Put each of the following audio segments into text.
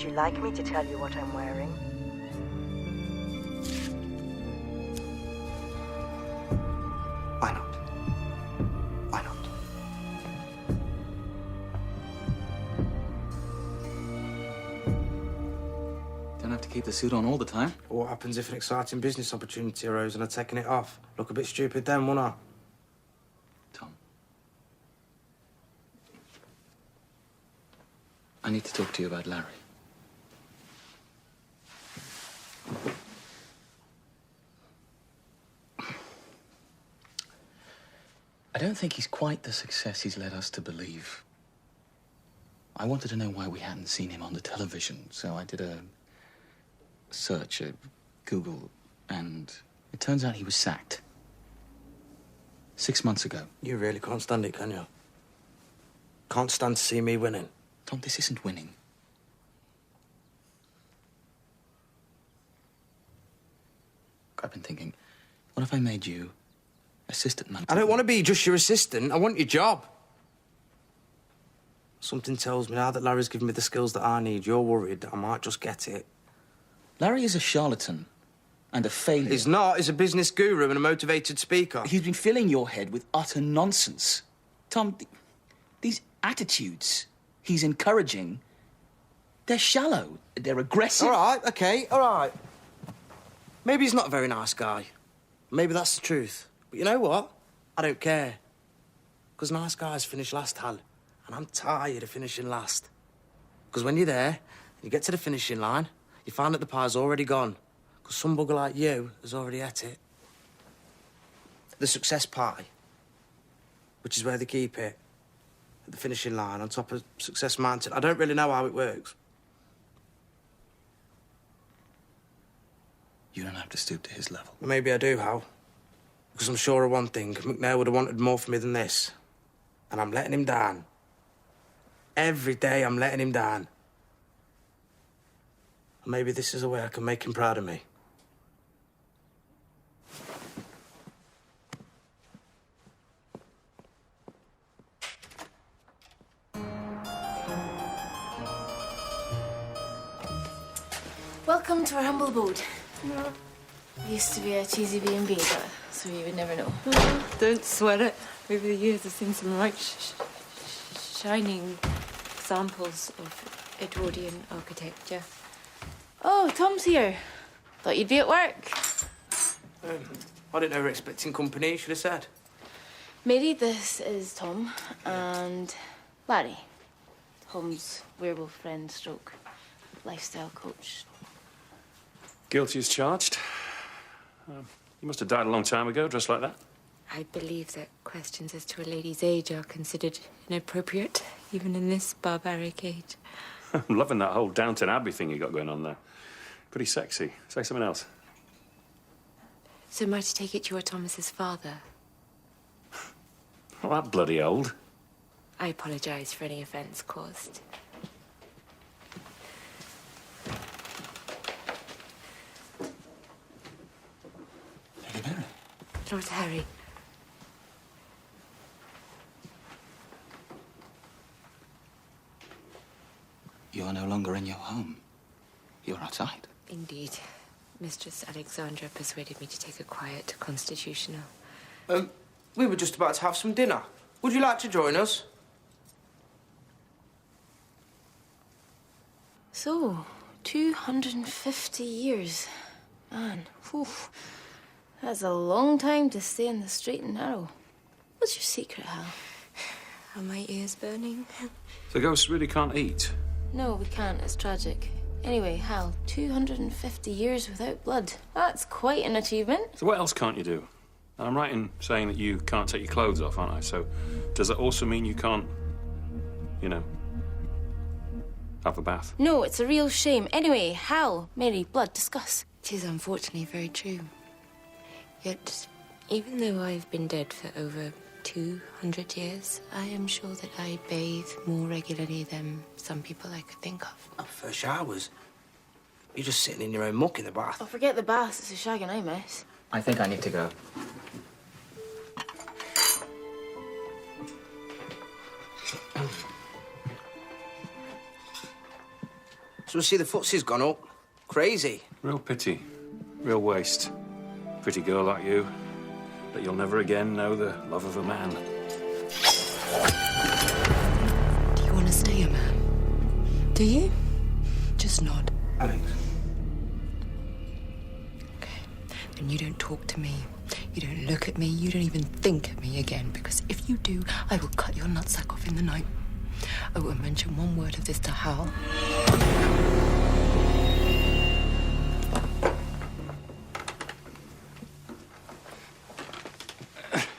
Would you like me to tell you what I'm wearing? Why not? Why not? Don't have to keep the suit on all the time. What happens if an exciting business opportunity arose and I'd taken it off? Look a bit stupid then, wouldn't I? Tom. I need to talk to you about Larry. I don't think he's quite the success he's led us to believe. I wanted to know why we hadn't seen him on the television, so I did a search at Google, and it turns out he was sacked 6 months ago. You really can't stand it, can you? Can't stand to see me winning. Tom, this isn't winning. I've been thinking, what if I made you assistant manager? I don't want to be just your assistant. I want your job. Something tells me now that Larry's given me the skills that I need, you're worried that I might just get it. Larry is a charlatan and a failure. He's not. He's a business guru and a motivated speaker. He's been filling your head with utter nonsense. Tom, these attitudes he's encouraging, they're shallow, they're aggressive. All right, OK, all right. Maybe he's not a very nice guy. Maybe that's the truth. But you know what? I don't care. Because nice guys finish last, Hal. And I'm tired of finishing last. Because when you're there, you get to the finishing line, you find that the pie's already gone. Because some bugger like you has already ate it. The success pie, which is where they keep it, at the finishing line, on top of Success Mountain. I don't really know how it works. You don't have to stoop to his level. Maybe I do, Hal. Because I'm sure of one thing. McNair would have wanted more from me than this. And I'm letting him down. Every day I'm letting him down. And maybe this is a way I can make him proud of me. Welcome to our humble abode. It used to be a cheesy B&B, but so you would never know. Don't sweat it. Over the years, I've seen some right shining examples of Edwardian architecture. Oh, Tom's here. Thought you'd be at work. I didn't know we were expecting company, you should have said. Mary, this is Tom, and Larry. Tom's werewolf friend stroke lifestyle coach. Guilty as charged. You must have died a long time ago, dressed like that. I believe that questions as to a lady's age are considered inappropriate, even in this barbaric age. I'm loving that whole Downton Abbey thing you got going on there. Pretty sexy. Say something else. So am I to take it you are Thomas's father? Not that bloody old. I apologise for any offence caused. Lady Mary. Lord Harry. You are no longer in your home. You're outside. Indeed. Mistress Alexandra persuaded me to take a quiet constitutional. We were just about to have some dinner. Would you like to join us? So, 250 years. Man, whew. That's a long time to stay in the straight and narrow. What's your secret, Hal? Are my ears burning? The ghosts really can't eat. No, we can't. It's tragic. Anyway, Hal, 250 years without blood. That's quite an achievement. So what else can't you do? I'm right in saying that you can't take your clothes off, aren't I? So does that also mean you can't, you know, have a bath? No, it's a real shame. Anyway, Hal, Mary, blood, discuss. It is unfortunately very true. Yet, even though I've been dead for over 200 years, I am sure that I bathe more regularly than some people I could think of. I prefer showers. You're just sitting in your own muck in the bath. Oh, forget the bath. It's a shag and eye mess. I think I need to go. So we see the footsie's gone up. Crazy. Real pity. Real waste. Pretty girl like you. But you'll never again know the love of a man. Do you want to stay a man? Do you? Just nod. Alex. Okay. Then you don't talk to me. You don't look at me. You don't even think at me again. Because if you do, I will cut your nutsack off in the night. I won't mention one word of this to Hal.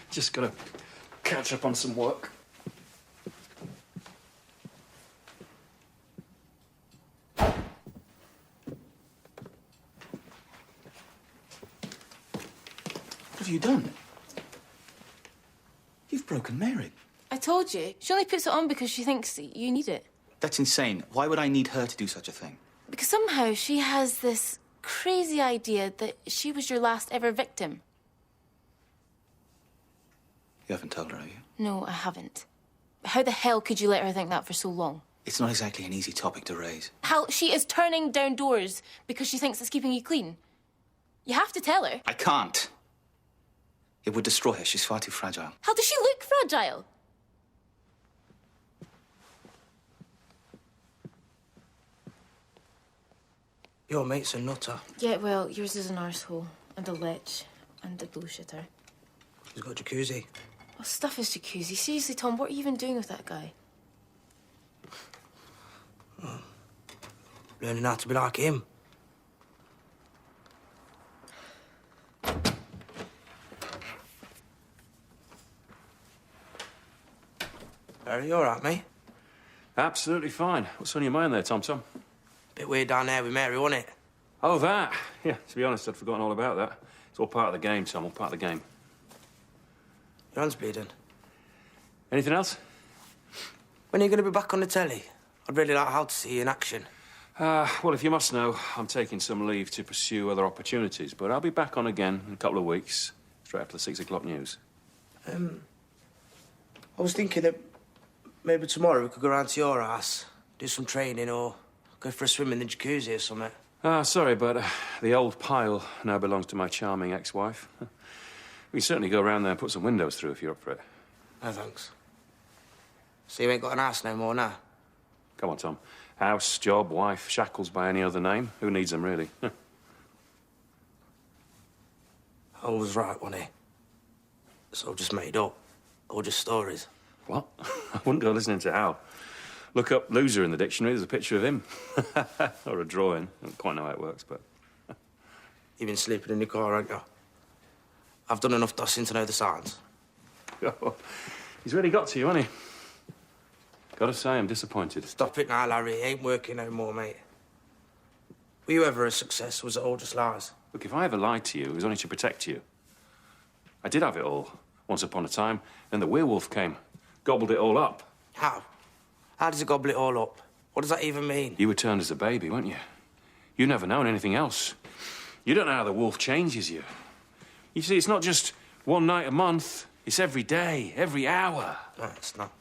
Just gotta catch up on some work. What have you done? You've broken Mary. I told you. She only puts it on because she thinks that you need it. That's insane. Why would I need her to do such a thing? Because somehow she has this crazy idea that she was your last ever victim. You haven't told her, have you? No, I haven't. How the hell could you let her think that for so long? It's not exactly an easy topic to raise. Hal, she is turning down doors because she thinks it's keeping you clean. You have to tell her. I can't. It would destroy her. She's far too fragile. How does she look fragile? Your mate's a nutter. Yeah, well, yours is an arsehole and a lech and a bullshitter. He's got a jacuzzi. Oh, stuff his jacuzzi. Seriously, Tom, what are you even doing with that guy? Learning how to be like him. Harry, you all right, mate? Absolutely fine. What's on your mind there, Tom Tom? Bit weird down there with Mary, wasn't it? Oh, that. Yeah, to be honest, I'd forgotten all about that. It's all part of the game, Tom, all part of the game. Your hand's bleeding. Anything else? When are you going to be back on the telly? I'd really like Hal to see you in action. Well, if you must know, I'm taking some leave to pursue other opportunities, but I'll be back on again in a couple of weeks, straight after the 6 o'clock news. I was thinking that maybe tomorrow we could go round to your house, do some training, or go for a swim in the jacuzzi or something. Sorry, but the old pile now belongs to my charming ex-wife. We can certainly go around there and put some windows through if you're up for it. No, thanks. So you ain't got an house no more now? Come on, Tom. House, job, wife, shackles by any other name. Who needs them, really? Hal was right, wasn't he? It's all just made up. All just stories. What? I wouldn't go listening to Hal. Look up loser in the dictionary. There's a picture of him. Or a drawing. I don't quite know how it works, but... You've been sleeping in your car, haven't you? I've done enough dossing to know the signs. He's really got to you, hasn't he? Gotta say, I'm disappointed. Stop it now, Larry. It ain't working no more, mate. Were you ever a success, or was it all just lies? Look, if I ever lied to you, it was only to protect you. I did have it all, once upon a time. Then the werewolf came, gobbled it all up. How? How does it gobble it all up? What does that even mean? You were turned as a baby, weren't you? You never known anything else. You don't know how the wolf changes you. You see, it's not just one night a month. It's every day, every hour. No, it's not.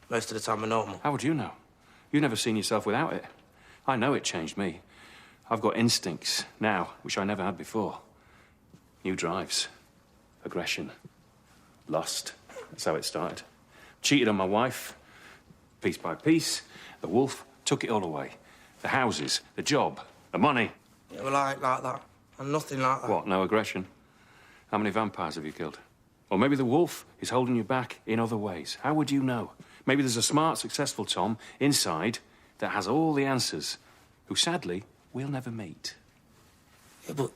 Most of the time we're normal. How would you know? You've never seen yourself without it. I know it changed me. I've got instincts now, which I never had before. New drives, aggression, lust. That's how it started. Cheated on my wife. Piece by piece, the wolf took it all away. The houses, the job, the money. Yeah, well, I ain't like that. I'm nothing like that. What, no aggression? How many vampires have you killed? Or maybe the wolf is holding you back in other ways. How would you know? Maybe there's a smart, successful Tom inside that has all the answers, who sadly we'll never meet. Yeah, but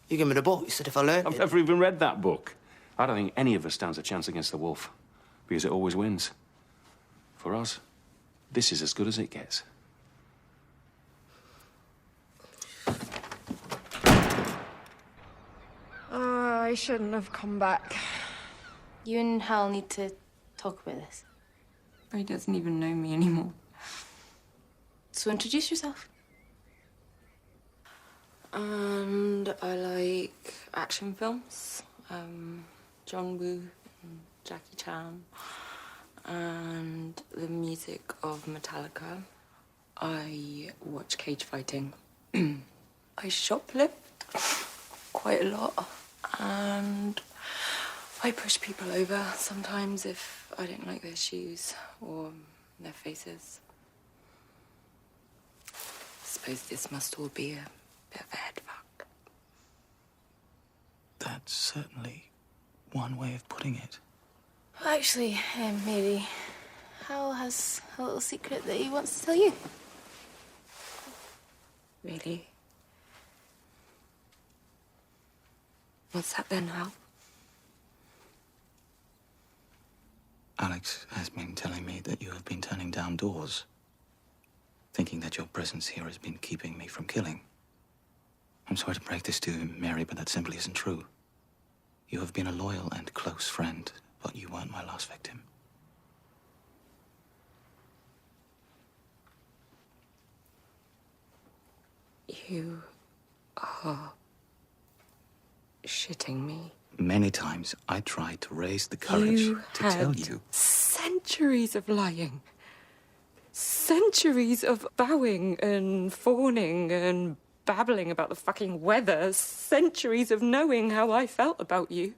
you gave me the book. You said if I learned I've it... never even read that book. I don't think any of us stands a chance against the wolf, because it always wins. For us, this is as good as it gets. I shouldn't have come back. You and Hal need to talk about this. He doesn't even know me anymore. So introduce yourself. And I like action films. John Woo and Jackie Chan. And the music of Metallica. I watch cage fighting. I shoplift quite a lot. And I push people over sometimes if I don't like their shoes or their faces. I suppose this must all be a bit of a head fuck. That's certainly one way of putting it. Well, actually, Mary, Hal has a little secret that he wants to tell you. Really? What's that then, Hal? Alex has been telling me that you have been turning down doors, thinking that your presence here has been keeping me from killing. I'm sorry to break this to you, Mary, but that simply isn't true. You have been a loyal and close friend, but you weren't my last victim. You are shitting me. Many times I tried to raise the courage You to had tell you. centuries of lying. Centuries of bowing and fawning and babbling about the fucking weather. Centuries of knowing how I felt about you.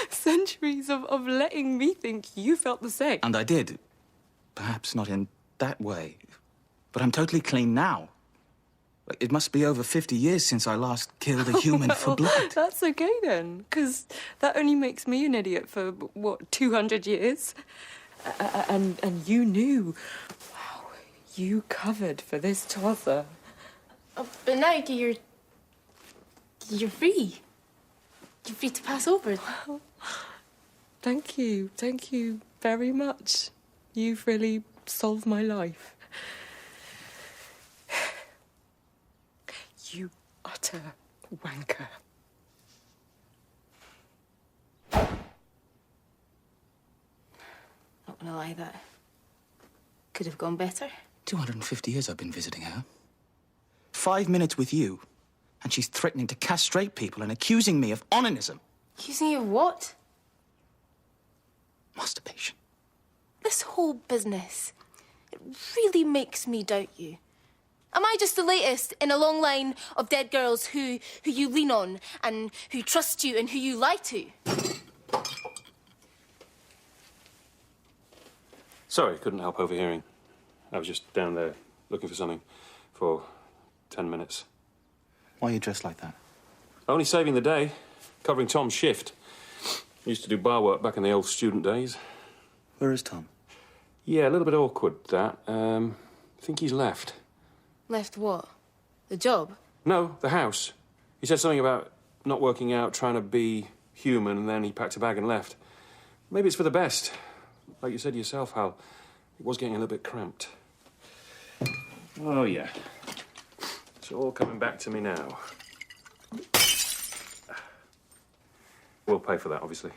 Centuries of letting me think you felt the same. And I did. Perhaps not in that way. But I'm totally clean now. It must be over 50 years since I last killed a human for blood. That's okay then, because that only makes me an idiot for, what, 200 years? And you knew. Wow, you covered for this tosser. Oh, but now you're free. You're free to pass over. Thank you very much. You've really solved my life. You utter wanker. Not gonna lie, that could have gone better. 250 years I've been visiting her. 5 minutes with you, and she's threatening to castrate people and accusing me of onanism. Accusing you of what? Masturbation. This whole business, it really makes me doubt you. Am I just the latest in a long line of dead girls who you lean on and who trust you and who you lie to? Sorry, couldn't help overhearing. I was just down there looking for something for 10 minutes. Why are you dressed like that? Only saving the day, covering Tom's shift. Used to do bar work back in the old student days. Where is Tom? Yeah, a little bit awkward, that. I think he's left. Left what? The job? No, the house. He said something about not working out, trying to be human, and then he packed a bag and left. Maybe it's for the best. Like you said yourself, Hal, it was getting a little bit cramped. Oh, yeah. It's all coming back to me now. We'll pay for that, obviously.